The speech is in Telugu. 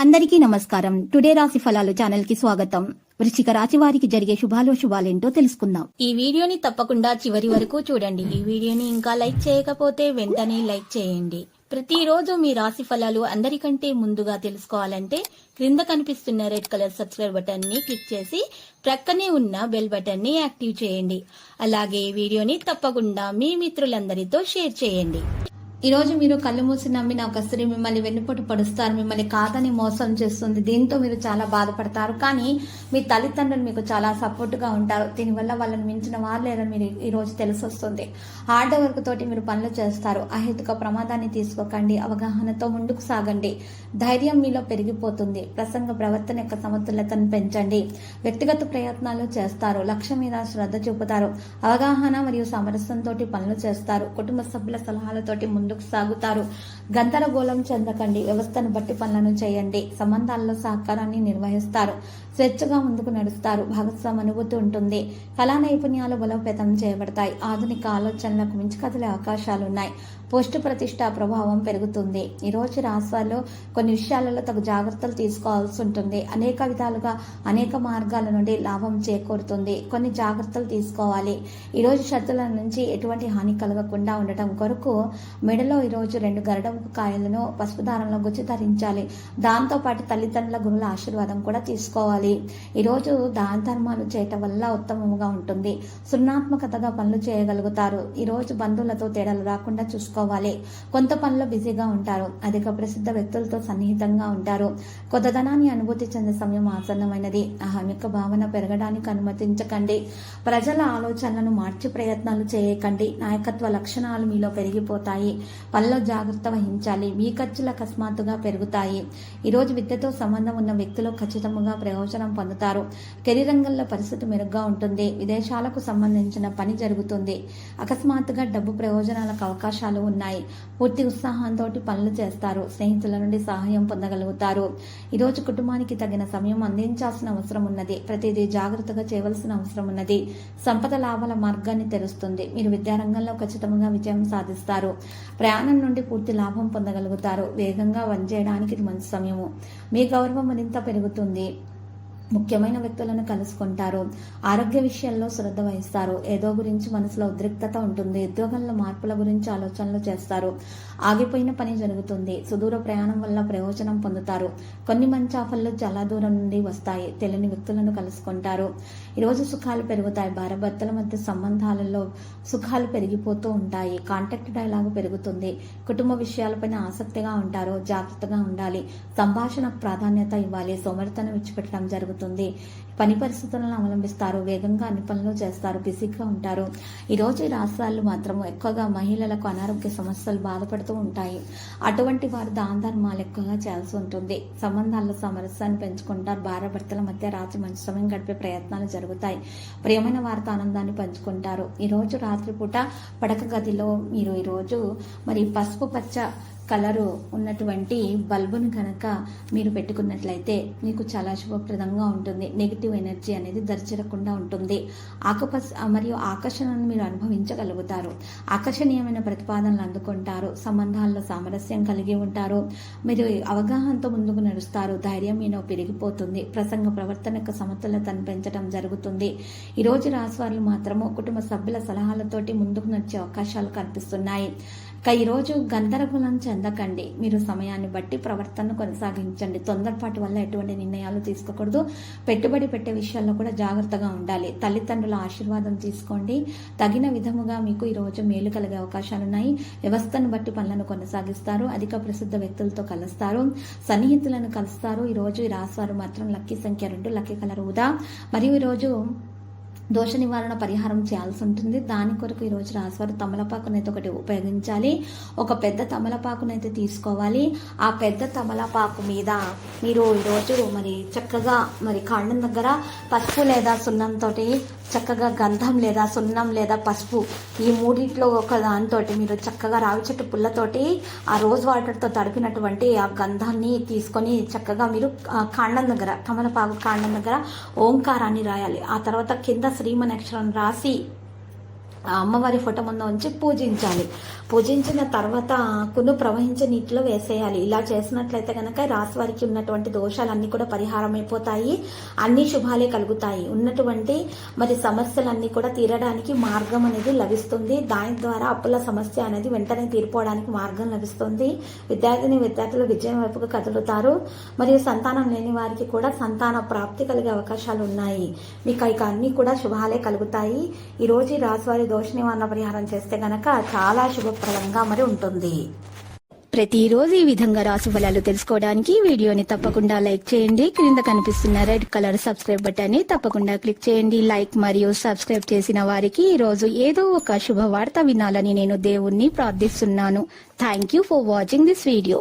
అందరికీ నమస్కారం. టుడే రాశి ఫలాలు ఛానల్ కి స్వాగతం. వృశ్చిక రాశి వారికి జరిగే శుభాలేంటో తెలుసుకుందాం. ఈ వీడియోని తప్పకుండా చివరి వరకు చూడండి. ఈ వీడియోని ఇంకా లైక్ చేయకపోతే వెంటనే లైక్ చేయండి. ప్రతిరోజు మీ రాశి ఫలాలు అందరికంటే ముందుగా తెలుసుకోవాలంటే క్రింద కనిపిస్తున్న రెడ్ కలర్ సబ్స్క్రైబ్ బటన్ ని క్లిక్ చేసి ప్రక్కనే ఉన్న బెల్ బటన్ ని యాక్టివ్ చేయండి. అలాగే ఈ వీడియోని తప్పకుండా మీ మిత్రులందరితో షేర్ చేయండి. ఈ రోజు మీరు కళ్ళు మూసి నమ్మిన ఒక స్త్రీ మిమ్మల్ని వెన్నుపోటు పడుస్తారు, మిమ్మల్ని కాదని మోసం చేస్తుంది. దీంతో మీరు చాలా బాధపడతారు. కానీ మీ తల్లిదండ్రులు మీకు చాలా సపోర్ట్ గా ఉంటారు. దీనివల్ల వాళ్ళని మించిన వారు లేరని మీరు ఈ రోజు తెలిసొస్తుంది. హార్డ్ వర్క్ తోటి మీరు పనులు చేస్తారు. అహేతుక ప్రమాదాన్ని తీసుకోకండి. అవగాహనతో ముందుకు సాగండి. ధైర్యం మీలో పెరిగిపోతుంది. ప్రసంగ ప్రవర్తన యొక్క సమతుల్యతను పెంచండి. వ్యక్తిగత ప్రయత్నాలు చేస్తారు. లక్ష్యం మీద శ్రద్ధ చూపుతారు. అవగాహన మరియు సామరస్యంతో పనులు చేస్తారు. కుటుంబ సభ్యుల సలహాలతోటి ముందుకు సాగుతారు. గందరగోళం చెందకండి. వ్యవస్థను బట్టి పనులను చేయండి. సంబంధాల్లో సహకారాన్ని నిర్వహిస్తారు. స్వేచ్ఛగా ముందుకు నడుస్తారు. భాగస్వామి అనుభూతి ఉంటుంది. కళా నైపుణ్యాలు బలోపేతం చేయబడతాయి. ఆధునిక ఆలోచనలకు మించి కదిలే అవకాశాలున్నాయి. పోస్టు ప్రతిష్ట ప్రభావం పెరుగుతుంది. ఈ రోజు రాశివారిలో కొన్ని విషయాలలో తగు జాగ్రత్తలు తీసుకోవాల్సి ఉంటుంది. అనేక విధాలుగా అనేక మార్గాల నుండి లాభం చేకూరుతుంది. కొన్ని జాగ్రత్తలు తీసుకోవాలి. ఈ రోజు శత్రువుల నుంచి ఎటువంటి హాని కలగకుండా ఉండటం కొరకు మెడలో ఈ రోజు 2 గరడపు కాయలను పసుపు దారంలో గుచ్చి ధరించాలి. దాంతో పాటు తల్లిదండ్రుల గురువుల ఆశీర్వాదం కూడా తీసుకోవాలి. ఈ రోజు దాన ధర్మాలు చేయటం వల్ల ఉత్తమంగా ఉంటుంది. సృజనాత్మకతగా పనులు చేయగలుగుతారు. ఈ రోజు బంధువులతో తేడాలు రాకుండా చూసుకోవాలి. కొంత పనులు బిజీగా ఉంటారు. అధిక ప్రసిద్ధ వ్యక్తులతో సన్నిహితంగా ఉంటారు. కొత్తదనాన్ని అనుభూతి చెందే సమయం ఆసన్నమైనది. అహమిక భావన పెరగడానికి అనుమతించకండి. ప్రజల ఆలోచనలను మార్చి ప్రయత్నాలు చేయకండి. నాయకత్వ లక్షణాలు మీలో పెరిగిపోతాయి. పనిలో జాగ్రత్త వహించాలి. మీ ఖర్చులు అకస్మాత్తుగా పెరుగుతాయి. ఈ రోజు విద్యతో సంబంధం ఉన్న వ్యక్తులు ఖచ్చితంగా ప్రయోజనం పొందుతారు. కెరీర్ రంగంలో పరిస్థితి మెరుగ్గా ఉంటుంది. విదేశాలకు సంబంధించిన పని జరుగుతుంది. అకస్మాత్తుగా డబ్బు ప్రయోజనాలకు అవకాశాలు ఉన్నాయి. పూర్తి ఉత్సాహంతో పనులు చేస్తారు. స్నేహితుల నుండి సహాయం పొందగలుగుతారు. ఈ రోజు కుటుంబానికి తగిన సమయం అందించాల్సిన అవసరం ఉన్నది. ప్రతిదీ జాగ్రత్తగా చేయవలసిన అవసరం ఉన్నది. సంపద లాభాల మార్గాన్ని తెరుస్తుంది. మీరు విద్యారంగంలో ఖచ్చితంగా విజయం సాధిస్తారు. ప్రయాణం నుండి పూర్తి లాభం పొందగలుగుతారు. వేగంగా పనిచేయడానికి ఇది మంచి సమయము. మీ గౌరవం మరింత పెరుగుతుంది. ముఖ్యమైన వ్యక్తులను కలుసుకుంటారు. ఆరోగ్య విషయాల్లో శ్రద్ధ వహిస్తారు. ఏదో గురించి మనసులో ఉద్రిక్తత ఉంటుంది. ఉద్యోగంలో మార్పుల గురించి ఆలోచనలు చేస్తారు. ఆగిపోయిన పని జరుగుతుంది. సుదూర ప్రయాణం వల్ల ప్రయోజనం పొందుతారు. కొన్ని మంచి ఆఫర్లు చాలా దూరం నుండి వస్తాయి. తెలియని వ్యక్తులను కలుసుకుంటారు. ఈరోజు సుఖాలు పెరుగుతాయి. భార్యాభర్తల మధ్య సంబంధాలలో సుఖాలు పెరిగిపోతూ ఉంటాయి. కాంటాక్ట్ డైలాగ్ పెరుగుతుంది. కుటుంబ విషయాలపైన ఆసక్తిగా ఉంటారు. జాగ్రత్తగా ఉండాలి. సంభాషణకు ప్రాధాన్యత ఇవ్వాలి. సోమరితనం విడిచిపెట్టడం జరుగుతుంది. పని పరిస్థితులను అవలంబిస్తారు. వేగంగా అన్ని పనులు చేస్తారు. బిజీగా ఉంటారు. ఈ రోజు ఈ రాశివాళ్ళు మాత్రము ఎక్కువగా మహిళలకు అనారోగ్య సమస్యలు బాధపడుతూ ఉంటాయి. అటువంటి వారు దాన ధర్మాలు ఎక్కువగా చేయాల్సి ఉంటుంది. సంబంధాల్లో సామరస్యాన్ని పెంచుకుంటారు. భార్యాభర్తల మధ్య రాత్రి మంచి సమయం గడిపే ప్రయత్నాలు జరుగుతాయి. ప్రియమైన వారితో ఆనందాన్ని పంచుకుంటారు. ఈ రోజు రాత్రిపూట పడక గదిలో మీరు ఈ రోజు మరి పసుపు పచ్చ కలరు ఉన్నటువంటి బల్బును కనుక మీరు పెట్టుకున్నట్లయితే మీకు చాలా శుభప్రదంగా ఉంటుంది. నెగిటివ్ ఎనర్జీ అనేది దరిచేరకుండా ఉంటుంది. ఆకుపచ్చ మరియు ఆకర్షణను మీరు అనుభవించగలుగుతారు. ఆకర్షణీయమైన ప్రతిపాదనలు అందుకుంటారు. సంబంధాల్లో సామరస్యం కలిగి ఉంటారు. మీరు అవగాహనతో ముందుకు నడుస్తారు. ధైర్యం మీలో పెరిగిపోతుంది. ప్రసంగ ప్రవర్తన యొక్క సమతుల్యతను పెంచడం జరుగుతుంది. ఈ రోజు రాశివారు మాత్రము కుటుంబ సభ్యుల సలహాలతోటి ముందుకు నడిచే అవకాశాలు కనిపిస్తున్నాయి. ఈ రోజు గందరగోళం చెందకండి. మీరు సమయాన్ని బట్టి ప్రవర్తనను కొనసాగించండి. తొందరపాటు వల్ల ఎటువంటి నిర్ణయాలు తీసుకోకూడదు. పెట్టుబడి పెట్టే విషయాల్లో కూడా జాగ్రత్తగా ఉండాలి. తల్లిదండ్రుల ఆశీర్వాదం తీసుకోండి. తగిన విధముగా మీకు ఈ రోజు మేలు కలిగే అవకాశాలున్నాయి. వ్యవస్థను బట్టి పనులను కొనసాగిస్తారు. అధిక ప్రసిద్ధ వ్యక్తులతో కలుస్తారు. సన్నిహితులను కలుస్తారు. ఈ రోజు ఈ రాశివారు మాత్రం లక్కీ సంఖ్య 2, లక్కీ కలర్ ఊదా. మరియు ఈరోజు దోష నివారణ పరిహారం చేయాల్సి ఉంటుంది. దాని కొరకు ఈ రోజు రాశివారు తమలపాకునైతే ఒకటి ఉపయోగించాలి. ఒక పెద్ద తమలపాకునైతే తీసుకోవాలి. ఆ పెద్ద తమలపాకు మీద మీరు ఈరోజు మరి చక్కగా మరి కాండం దగ్గర పసుపు లేదా సున్నంతో చక్కగా గంధం లేదా సున్నం లేదా పసుపు ఈ మూడిట్లో ఒక దాంతో మీరు చక్కగా రావి చెట్టు పుల్లతోటి ఆ రోజ్ వాటర్తో తడిపినటువంటి ఆ గంధాన్ని తీసుకొని చక్కగా మీరు కాండం దగ్గర తమలపాకు కాండం దగ్గర ఓంకారాన్ని రాయాలి. ఆ తర్వాత కింద శ్రీమన్ అక్షరం రాసి ఆ అమ్మవారి ఫోటో ముందు ఉంచి పూజించాలి. పూజించిన తర్వాత ఆకును ప్రవహించే నీటిలో వేసేయాలి. ఇలా చేసినట్లయితే కనుక రాశి వారికి ఉన్నటువంటి దోషాలన్నీ కూడా పరిహారం అయిపోతాయి, అన్ని శుభాలే కలుగుతాయి. ఉన్నటువంటి మరి సమస్యలన్నీ కూడా తీరడానికి మార్గం అనేది లభిస్తుంది. దాని ద్వారా అప్పుల సమస్య అనేది వెంటనే తీరిపోవడానికి మార్గం లభిస్తుంది. విద్యార్థులు విజయం వైపుకు కదులుతారు. మరియు సంతానం లేని వారికి కూడా సంతాన ప్రాప్తి కలిగే అవకాశాలు ఉన్నాయి. మీకు ఇక అన్ని కూడా శుభాలే కలుగుతాయి. ఈ రోజు ఈ రాశి వారి దోష నివారణ పరిహారం చేస్తే గనక చాలా శుభప్రదంగా మరి ఉంటుంది. ప్రతిరోజు ఈ విధంగా రాశి ఫలాలు తెలుసుకోవడానికి వీడియోని తప్పకుండా లైక్ చేయండి. క్రింద కనిపిస్తున్న రెడ్ కలర్ సబ్స్క్రైబ్ బటన్ ని తప్పకుండా క్లిక్ చేయండి. లైక్ మరియు సబ్స్క్రైబ్ చేసిన వారికి ఈ రోజు ఏదో ఒక శుభవార్త వినాలని నేను దేవుణ్ణి ప్రార్థిస్తున్నాను. Thank you for watching this video.